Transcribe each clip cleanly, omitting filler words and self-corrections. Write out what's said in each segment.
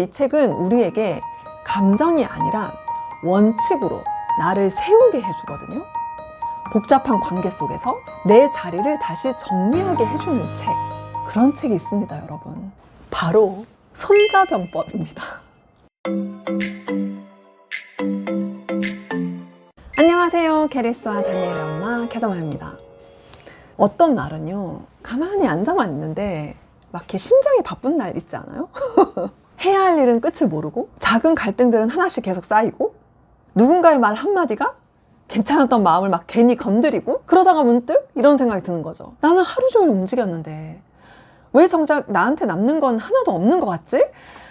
이 책은 우리에게 감정이 아니라 원칙으로 나를 세우게 해주거든요. 복잡한 관계 속에서 내 자리를 다시 정리하게 해주는 책, 그런 책이 있습니다, 여러분. 바로 손자병법입니다. 안녕하세요, 캐리스와 다니엘의 엄마 캐더마입니다. 어떤 날은요, 가만히 앉아만 있는데 막 이렇게 심장이 바쁜 날 있지 않아요? 해야 할 일은 끝을 모르고 작은 갈등들은 하나씩 계속 쌓이고 누군가의 말 한마디가 괜찮았던 마음을 막 괜히 건드리고, 그러다가 문득 이런 생각이 드는 거죠. 나는 하루 종일 움직였는데 왜 정작 나한테 남는 건 하나도 없는 것 같지?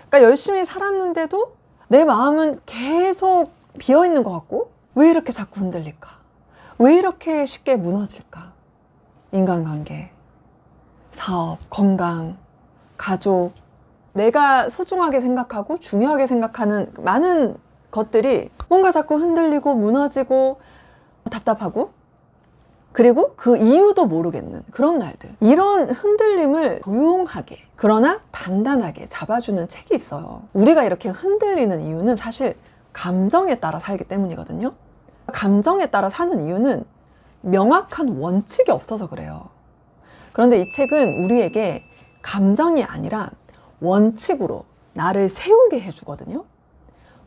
그러니까 열심히 살았는데도 내 마음은 계속 비어있는 것 같고, 왜 이렇게 자꾸 흔들릴까? 왜 이렇게 쉽게 무너질까? 인간관계, 사업, 건강, 가족, 내가 소중하게 생각하고 중요하게 생각하는 많은 것들이 뭔가 자꾸 흔들리고 무너지고 답답하고, 그리고 그 이유도 모르겠는 그런 날들, 이런 흔들림을 조용하게 그러나 단단하게 잡아주는 책이 있어요. 우리가 이렇게 흔들리는 이유는 사실 감정에 따라 살기 때문이거든요. 감정에 따라 사는 이유는 명확한 원칙이 없어서 그래요. 그런데 이 책은 우리에게 감정이 아니라 원칙으로 나를 세우게 해주거든요.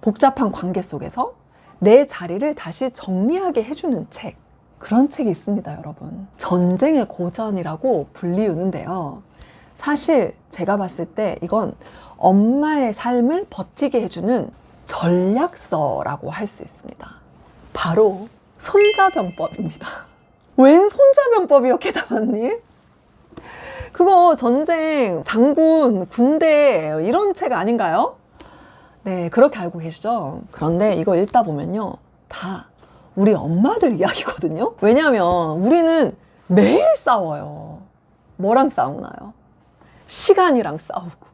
복잡한 관계 속에서 내 자리를 다시 정리하게 해주는 책, 그런 책이 있습니다, 여러분. 전쟁의 고전이라고 불리우는데요. 사실 제가 봤을 때 이건 엄마의 삶을 버티게 해주는 전략서라고 할 수 있습니다. 바로 손자병법입니다. 웬 손자병법이었게 담았니? 그거 전쟁, 장군, 군대 이런 책 아닌가요? 네, 그렇게 알고 계시죠? 그런데 이거 읽다 보면요, 다 우리 엄마들 이야기거든요. 왜냐하면 우리는 매일 싸워요. 뭐랑 싸우나요? 시간이랑 싸우고,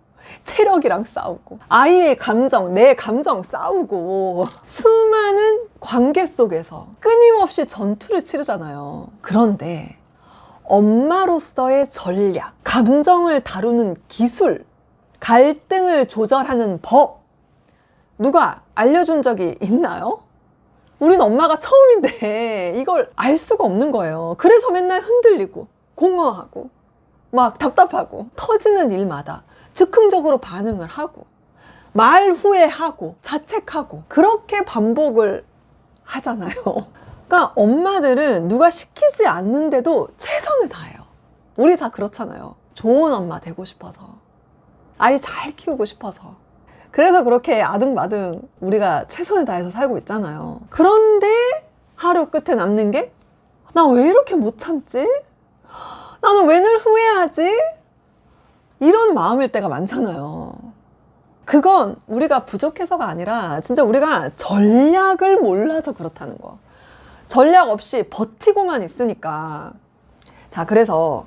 체력이랑 싸우고, 아이의 감정, 내 감정 싸우고, 수많은 관계 속에서 끊임없이 전투를 치르잖아요. 그런데 엄마로서의 전략, 감정을 다루는 기술, 갈등을 조절하는 법, 누가 알려준 적이 있나요? 우린 엄마가 처음인데 이걸 알 수가 없는 거예요. 그래서 맨날 흔들리고 공허하고 막 답답하고, 터지는 일마다 즉흥적으로 반응을 하고 말 후회하고 자책하고, 그렇게 반복을 하잖아요. 그러니까 엄마들은 누가 시키지 않는데도 최선을 다해요. 우리 다 그렇잖아요. 좋은 엄마 되고 싶어서, 아이 잘 키우고 싶어서, 그래서 그렇게 아등바등 우리가 최선을 다해서 살고 있잖아요. 그런데 하루 끝에 남는 게, 나 왜 이렇게 못 참지? 나는 왜 늘 후회하지? 이런 마음일 때가 많잖아요. 그건 우리가 부족해서가 아니라 진짜 우리가 전략을 몰라서 그렇다는 거. 전략 없이 버티고만 있으니까. 자, 그래서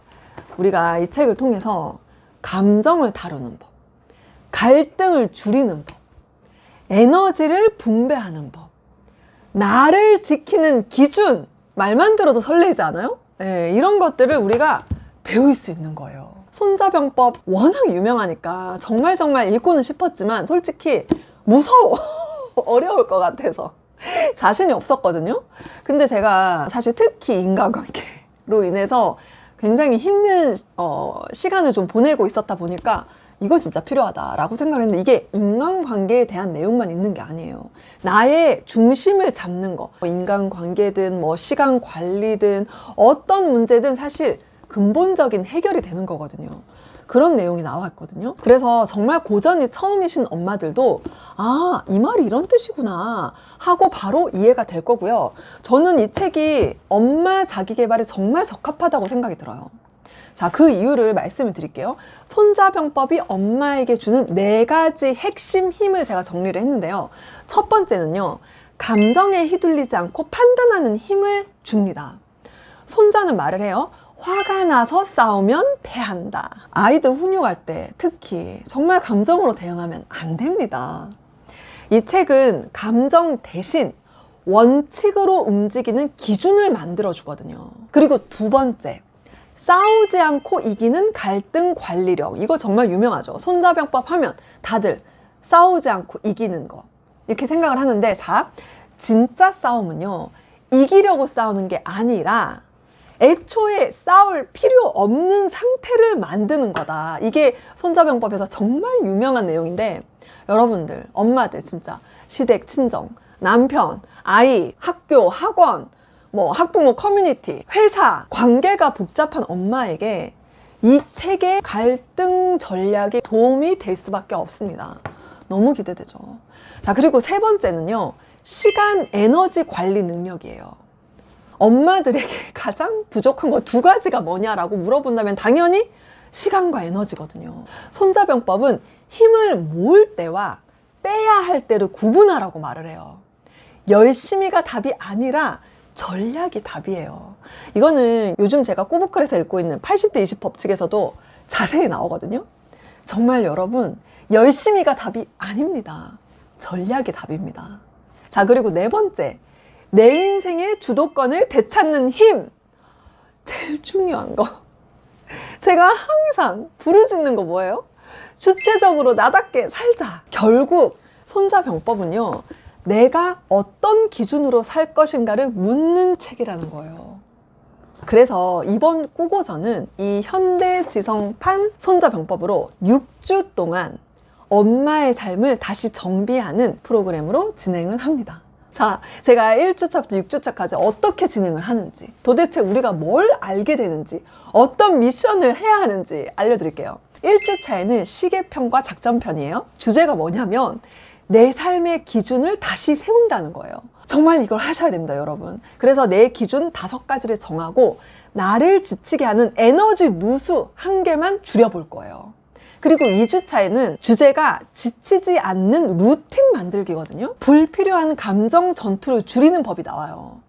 우리가 이 책을 통해서 감정을 다루는 법, 갈등을 줄이는 법, 에너지를 분배하는 법, 나를 지키는 기준, 말만 들어도 설레지 않아요? 네, 이런 것들을 우리가 배울 수 있는 거예요. 손자병법 워낙 유명하니까 정말 읽고는 싶었지만 솔직히 무서워. 어려울 것 같아서 자신이 없었거든요. 근데 제가 사실 특히 인간관계로 인해서 굉장히 힘든 시간을 좀 보내고 있었다 보니까 이거 진짜 필요하다라고 생각을 했는데, 이게 인간관계에 대한 내용만 있는 게 아니에요. 나의 중심을 잡는 거, 인간관계든 뭐 시간 관리든 어떤 문제든 사실 근본적인 해결이 되는 거거든요. 그런 내용이 나와 있거든요. 그래서 정말 고전이 처음이신 엄마들도 아, 이 말이 이런 뜻이구나 하고 바로 이해가 될 거고요. 저는 이 책이 엄마 자기계발에 정말 적합하다고 생각이 들어요. 자, 그 이유를 말씀을 드릴게요. 손자병법이 엄마에게 주는 4가지 핵심 힘을 제가 정리를 했는데요. 첫 번째는요, 감정에 휘둘리지 않고 판단하는 힘을 줍니다. 손자는 말을 해요. 화가 나서 싸우면 패한다. 아이들 훈육할 때 특히 정말 감정으로 대응하면 안 됩니다. 이 책은 감정 대신 원칙으로 움직이는 기준을 만들어 주거든요. 그리고 두 번째, 싸우지 않고 이기는 갈등 관리력. 이거 정말 유명하죠. 손자병법 하면 다들 싸우지 않고 이기는 거. 이렇게 생각을 하는데, 자, 진짜 싸움은요, 이기려고 싸우는 게 아니라 애초에 싸울 필요 없는 상태를 만드는 거다. 이게 손자병법에서 정말 유명한 내용인데, 여러분들, 엄마들 진짜 시댁, 친정, 남편, 아이, 학교, 학원, 뭐 학부모 커뮤니티, 회사, 관계가 복잡한 엄마에게 이 책의 갈등 전략이 도움이 될 수밖에 없습니다. 너무 기대되죠. 자, 그리고 세 번째는요, 시간 에너지 관리 능력이에요. 엄마들에게 가장 부족한 거 두 가지가 뭐냐라고 물어본다면 당연히 시간과 에너지거든요. 손자병법은 힘을 모을 때와 빼야 할 때를 구분하라고 말을 해요. 열심히가 답이 아니라 전략이 답이에요. 이거는 요즘 제가 꼬부클에서 읽고 있는 80대 20 법칙에서도 자세히 나오거든요. 정말 여러분, 열심히가 답이 아닙니다. 전략이 답입니다. 자, 그리고 네 번째, 내 인생의 주도권을 되찾는 힘. 제일 중요한 거. 제가 항상 부르짖는 거 뭐예요? 주체적으로 나답게 살자. 결국 손자병법은요, 내가 어떤 기준으로 살 것인가를 묻는 책이라는 거예요. 그래서 이번 꾸고전은 이 현대지성판 손자병법으로 6주 동안 엄마의 삶을 다시 정비하는 프로그램으로 진행을 합니다. 자, 제가 1주차부터 6주차까지 어떻게 진행을 하는지, 도대체 우리가 뭘 알게 되는지, 어떤 미션을 해야 하는지 알려드릴게요. 1주차에는 시계편과 작전편이에요. 주제가 뭐냐면 내 삶의 기준을 다시 세운다는 거예요. 정말 이걸 하셔야 됩니다, 여러분. 그래서 내 기준 5가지를 정하고 나를 지치게 하는 에너지 누수 1개만 줄여볼 거예요. 그리고 2주차에는 주제가 지치지 않는 루틴 만들기거든요. 불필요한 감정 전투를 줄이는 법이 나와요.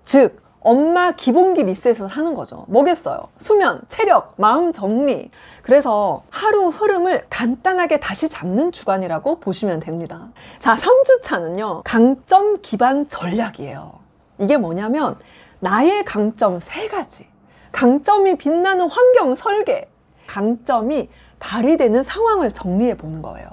즉, 엄마 기본기 리셋을 하는 거죠. 뭐겠어요? 수면, 체력, 마음 정리. 그래서 하루 흐름을 간단하게 다시 잡는 주간이라고 보시면 됩니다. 자, 3주차는요, 강점 기반 전략이에요. 이게 뭐냐면 나의 강점 3가지, 강점이 빛나는 환경 설계, 강점이 발휘되는 상황을 정리해 보는 거예요.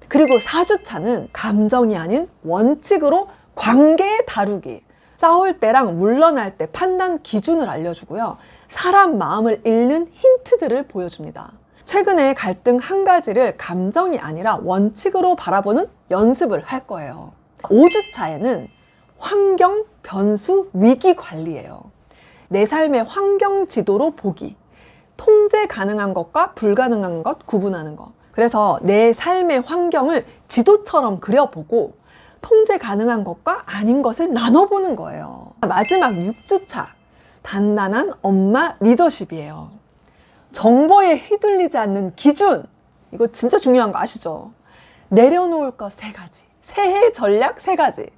그리고 4주차는 감정이 아닌 원칙으로 관계 다루기, 싸울 때랑 물러날 때 판단 기준을 알려주고요, 사람 마음을 읽는 힌트들을 보여줍니다. 최근에 갈등 1가지를 감정이 아니라 원칙으로 바라보는 연습을 할 거예요. 5주차에는 환경, 변수, 위기 관리예요. 내 삶의 환경 지도로 보기, 통제 가능한 것과 불가능한 것 구분하는 것. 그래서 내 삶의 환경을 지도처럼 그려보고 통제 가능한 것과 아닌 것을 나눠보는 거예요. 마지막 6주차, 단단한 엄마 리더십이에요. 정보에 휘둘리지 않는 기준, 이거 진짜 중요한 거 아시죠? 내려놓을 것 3가지, 새해 전략 3가지.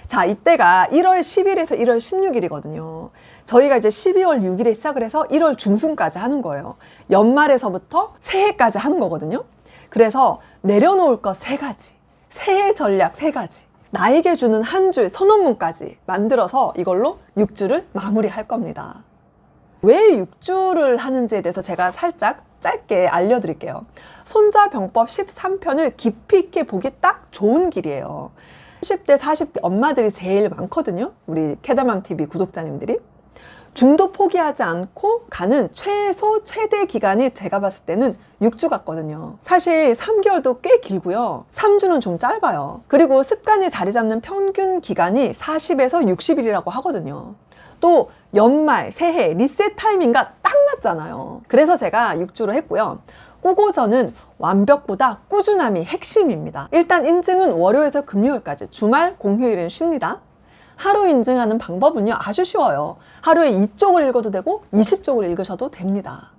자, 이때가 1월 10일에서 1월 16일이거든요. 저희가 이제 12월 6일에 시작을 해서 1월 중순까지 하는 거예요. 연말에서부터 새해까지 하는 거거든요. 그래서 내려놓을 것 3가지, 새해 전략 3가지, 나에게 주는 한 줄 선언문까지 만들어서 이걸로 6주를 마무리할 겁니다. 왜 6주를 하는지에 대해서 제가 살짝 짧게 알려드릴게요. 손자병법 13편을 깊이 있게 보기 딱 좋은 길이에요. 30대, 40대 엄마들이 제일 많거든요. 우리 캐다맘TV 구독자님들이. 중도 포기하지 않고 가는 최소 최대 기간이 제가 봤을 때는 6주 같거든요. 사실 3개월도 꽤 길고요. 3주는 좀 짧아요. 그리고 습관이 자리 잡는 평균 기간이 40에서 60일이라고 하거든요. 또 연말, 새해, 리셋 타이밍과 딱 맞잖아요. 그래서 제가 6주로 했고요. 꾸고전은 완벽보다 꾸준함이 핵심입니다. 일단 인증은 월요일에서 금요일까지, 주말, 공휴일은 쉽니다. 하루 인증하는 방법은요, 아주 쉬워요. 하루에 2쪽을 읽어도 되고 20쪽을 읽으셔도 됩니다.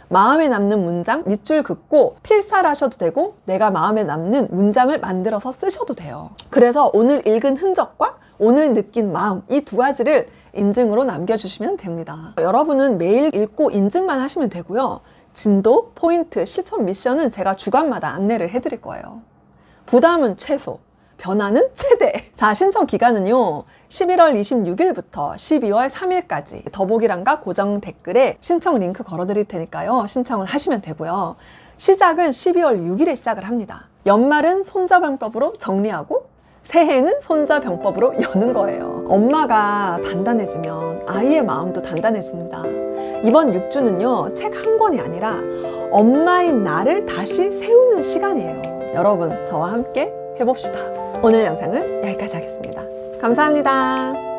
마음에 남는 문장 밑줄 긋고 필사를 하셔도 되고 내가 마음에 남는 문장을 만들어서 쓰셔도 돼요. 그래서 오늘 읽은 흔적과 오늘 느낀 마음, 이 2가지를 인증으로 남겨주시면 됩니다. 여러분은 매일 읽고 인증만 하시면 되고요. 진도, 포인트, 실천 미션은 제가 주간마다 안내를 해드릴 거예요. 부담은 최소, 변화는 최대. 자, 신청 기간은요, 11월 26일부터 12월 3일까지 더보기란과 고정 댓글에 신청 링크 걸어드릴 테니까요, 신청을 하시면 되고요. 시작은 12월 6일에 시작을 합니다. 연말은 손자병법으로 정리하고 새해는 손자병법으로 여는 거예요. 엄마가 단단해지면 아이의 마음도 단단해집니다. 이번 6주는요, 책 한 권이 아니라 엄마인 나를 다시 세우는 시간이에요. 여러분, 저와 함께 해봅시다. 오늘 영상은 여기까지 하겠습니다. 감사합니다.